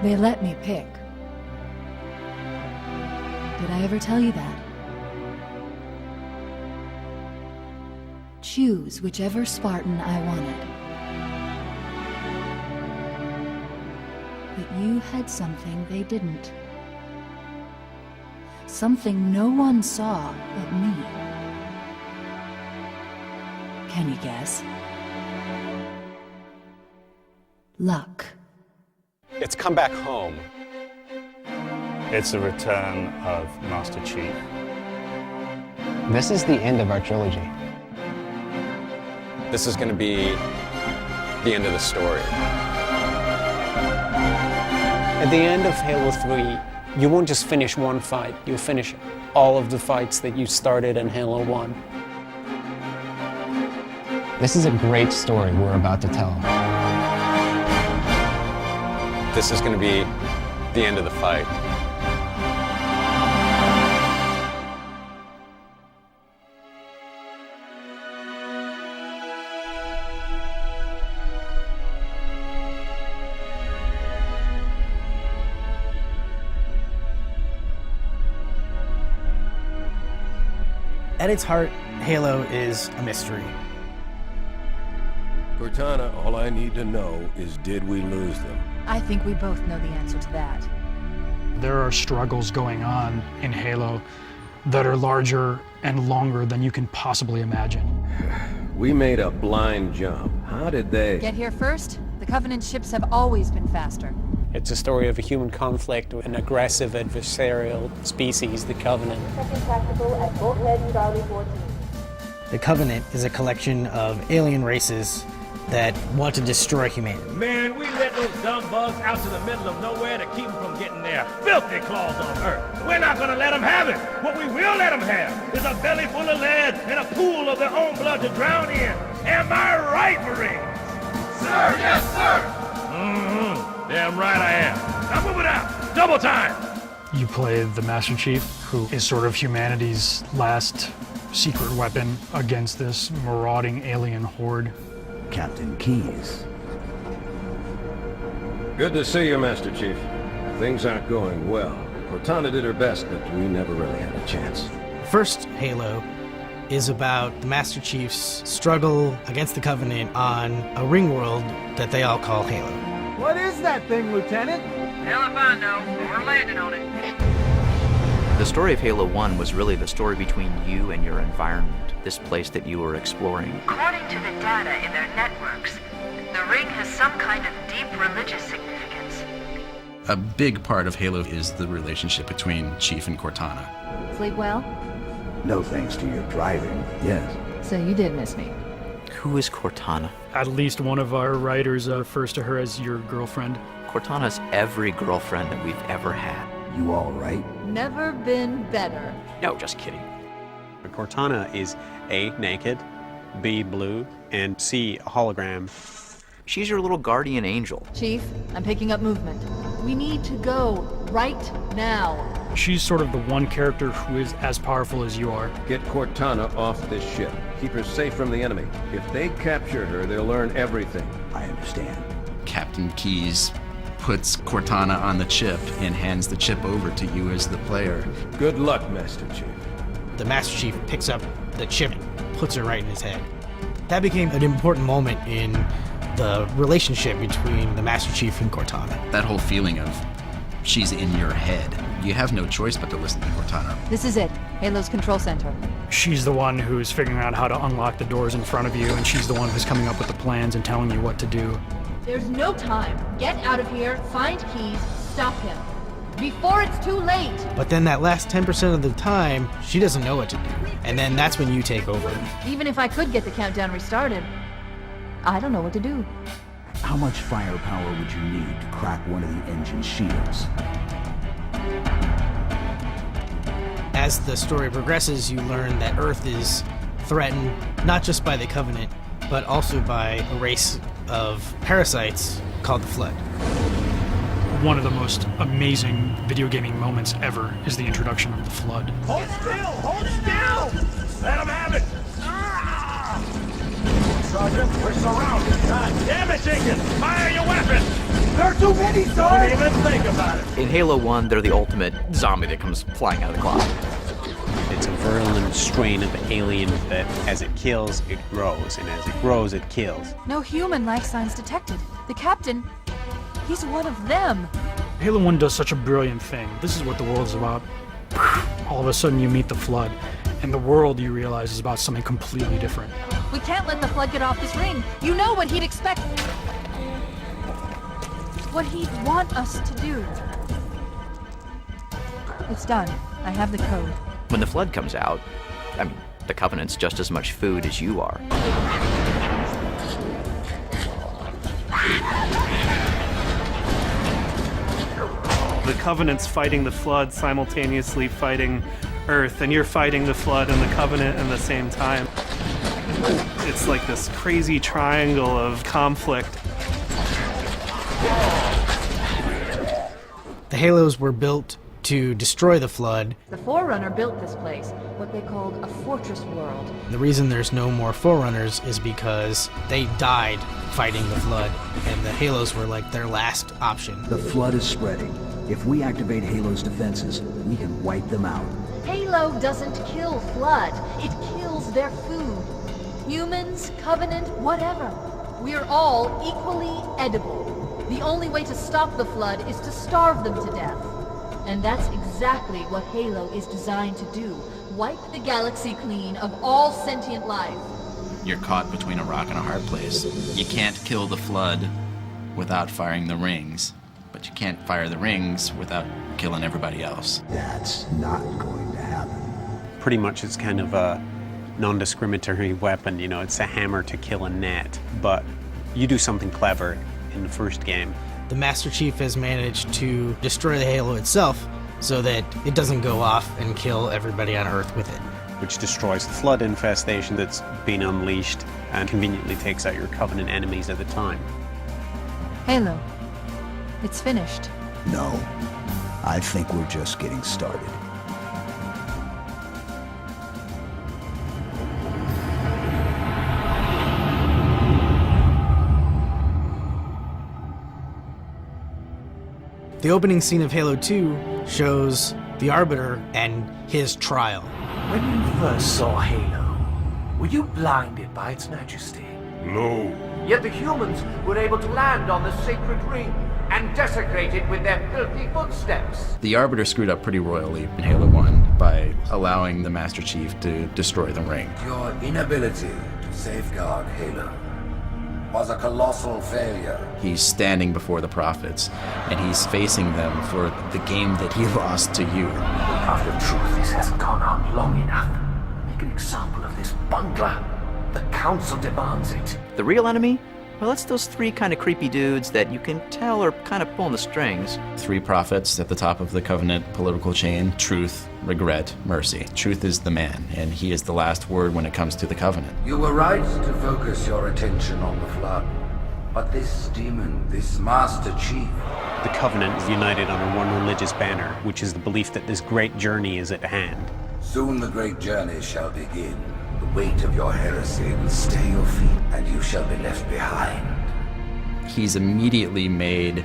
They let me pick. Did I ever tell you that? Choose whichever Spartan I wanted. But you had something they didn't. Something no one saw but me. Can you guess? Luck. It's come back home. It's the return of Master Chief. This is the end of our trilogy. This is going to be the end of the story. At the end of Halo 3, you won't just finish one fight, you'll finish all of the fights that you started in Halo 1. This is a great story we're about to tell. This is going to be the end of the fight. At its heart, Halo is a mystery. Cortana, all I need to know is, did we lose them? I think we both know the answer to that. There are struggles going on in Halo that are larger and longer than you can possibly imagine. We made a blind jump. How did they... Get here first? The Covenant ships have always been faster. It's a story of a human conflict with an aggressive adversarial species, the Covenant. The Covenant is a collection of alien races that want to destroy humanity. Man, we let those dumb bugs out to the middle of nowhere to keep them from getting their filthy claws on Earth. We're not gonna let them have it. What we will let them have is a belly full of lead and a pool of their own blood to drown in. Am I right, Marines? Sir, yes, sir! Mm-hmm. Damn right I am. Now move it out. Double time. You play the Master Chief, who is sort of humanity's last secret weapon against this marauding alien horde. Captain Keyes. Good to see you, Master Chief. Things aren't going well. Cortana did her best, but we never really had a chance. First Halo is about the Master Chief's struggle against the Covenant on a ring world that they all call Halo. What is that thing, Lieutenant? Hell if I know. We're landing on it. The story of Halo 1 was really the story between you and your environment, this place that you were exploring. According to the data in their networks, the ring has some kind of deep religious significance. A big part of Halo is the relationship between Chief and Cortana. Sleep well? No thanks to your driving, yes. So you did miss me. Who is Cortana? At least one of our writers refers to her as your girlfriend. Cortana's every girlfriend that we've ever had. You all right? Never been better. No, just kidding. Cortana is A, naked, B, blue, and C, a hologram. She's your little guardian angel. Chief, I'm picking up movement. We need to go right now. She's sort of the one character who is as powerful as you are. Get Cortana off this ship. Keep her safe from the enemy. If they capture her, they'll learn everything. I understand. Captain Keyes puts Cortana on the chip and hands the chip over to you as the player. Good luck, Master Chief. The Master Chief picks up the chip and puts it right in his head. That became an important moment in the relationship between the Master Chief and Cortana. That whole feeling of she's in your head. You have no choice but to listen to Cortana. This is it, Halo's control center. She's the one who's figuring out how to unlock the doors in front of you, and she's the one who's coming up with the plans and telling you what to do. There's no time. Get out of here, find Keyes, stop him. Before it's too late! But then that last 10% of the time, she doesn't know what to do. And then that's when you take over. Even if I could get the countdown restarted, I don't know what to do. How much firepower would you need to crack one of the engine shields? As the story progresses, you learn that Earth is threatened not just by the Covenant, but also by a race of parasites called the Flood. One of the most amazing video gaming moments ever is the introduction of the Flood. Hold still! Hold still! Let them have it! Sergeant, we're surrounded. God damn it, Jenkins! Fire your weapons! They're too many, sir! Don't even think about it! In Halo 1, they're the ultimate zombie that comes flying out of the cloud. It's a virulent strain of alien that as it kills, it grows, and as it grows, it kills. No human life signs detected. The captain, he's one of them. Halo 1 does such a brilliant thing. This is what the world is about. All of a sudden you meet the Flood, and the world, you realize, is about something completely different. We can't let the Flood get off this ring. You know what he'd expect. What he'd want us to do. It's done. I have the code. When the Flood comes out, I mean, the Covenant's just as much food as you are. The Covenant's fighting the Flood, simultaneously fighting Earth, and you're fighting the Flood and the Covenant at the same time. It's like this crazy triangle of conflict. The Halos were built to destroy the Flood. The Forerunner built this place, what they called a fortress world. The reason there's no more Forerunners is because they died fighting the Flood, and the Halos were like their last option. The Flood is spreading. If we activate Halo's defenses, we can wipe them out. Halo doesn't kill Flood. It kills their food. Humans, Covenant, whatever. We're all equally edible. The only way to stop the Flood is to starve them to death. And that's exactly what Halo is designed to do. Wipe the galaxy clean of all sentient life. You're caught between a rock and a hard place. You can't kill the Flood without firing the rings, but you can't fire the rings without killing everybody else. That's not going to happen. Pretty much it's kind of a non-discriminatory weapon, you know, it's a hammer to kill a gnat, but you do something clever in the first game. The Master Chief has managed to destroy the Halo itself so that it doesn't go off and kill everybody on Earth with it. Which destroys the Flood infestation that's been unleashed and conveniently takes out your Covenant enemies at the time. Halo, it's finished. No, I think we're just getting started. The opening scene of Halo 2 shows the Arbiter and his trial. When you first saw Halo, were you blinded by its majesty? No. Yet the humans were able to land on the sacred ring and desecrate it with their filthy footsteps. The Arbiter screwed up pretty royally in Halo 1 by allowing the Master Chief to destroy the ring. Your inability to safeguard Halo was a colossal failure. He's standing before the prophets, and he's facing them for the game that he lost to you. After truth, this hasn't gone on long enough. Make an example of this bungler. The Council demands it. The real enemy? Well, it's those three kind of creepy dudes that you can tell are kind of pulling the strings. 3 prophets at the top of the Covenant political chain: truth, regret, mercy. Truth is the man, and he is the last word when it comes to the Covenant. You were right to focus your attention on the Flood. But this demon, this Master Chief... The Covenant is united under one religious banner, which is the belief that this great journey is at hand. Soon the great journey shall begin. The weight of your heresy will stay your feet, and you shall be left behind. He's immediately made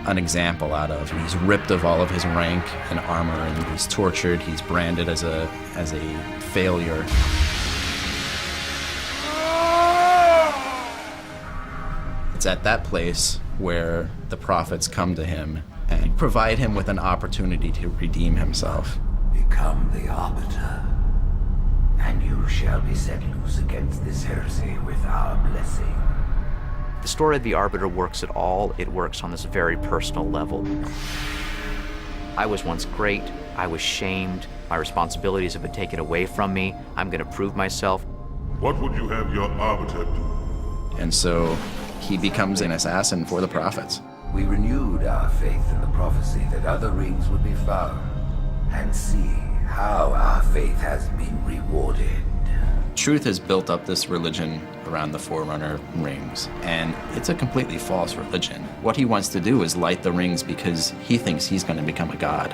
an example out of. He's ripped of all of his rank and armor, and he's tortured. He's branded as a failure. It's at that place where the prophets come to him and provide him with an opportunity to redeem himself. Become the Arbiter, and you shall be set loose against this heresy with our blessing. The story of the Arbiter works at all. It works on this very personal level. I was once great. I was shamed. My responsibilities have been taken away from me. I'm going to prove myself. What would you have your Arbiter do? And so he becomes an assassin for the prophets. We renewed our faith in the prophecy that other rings would be found, and see how our faith has been rewarded. Truth has built up this religion around the Forerunner rings, and it's a completely false religion. What he wants to do is light the rings because he thinks he's going to become a god.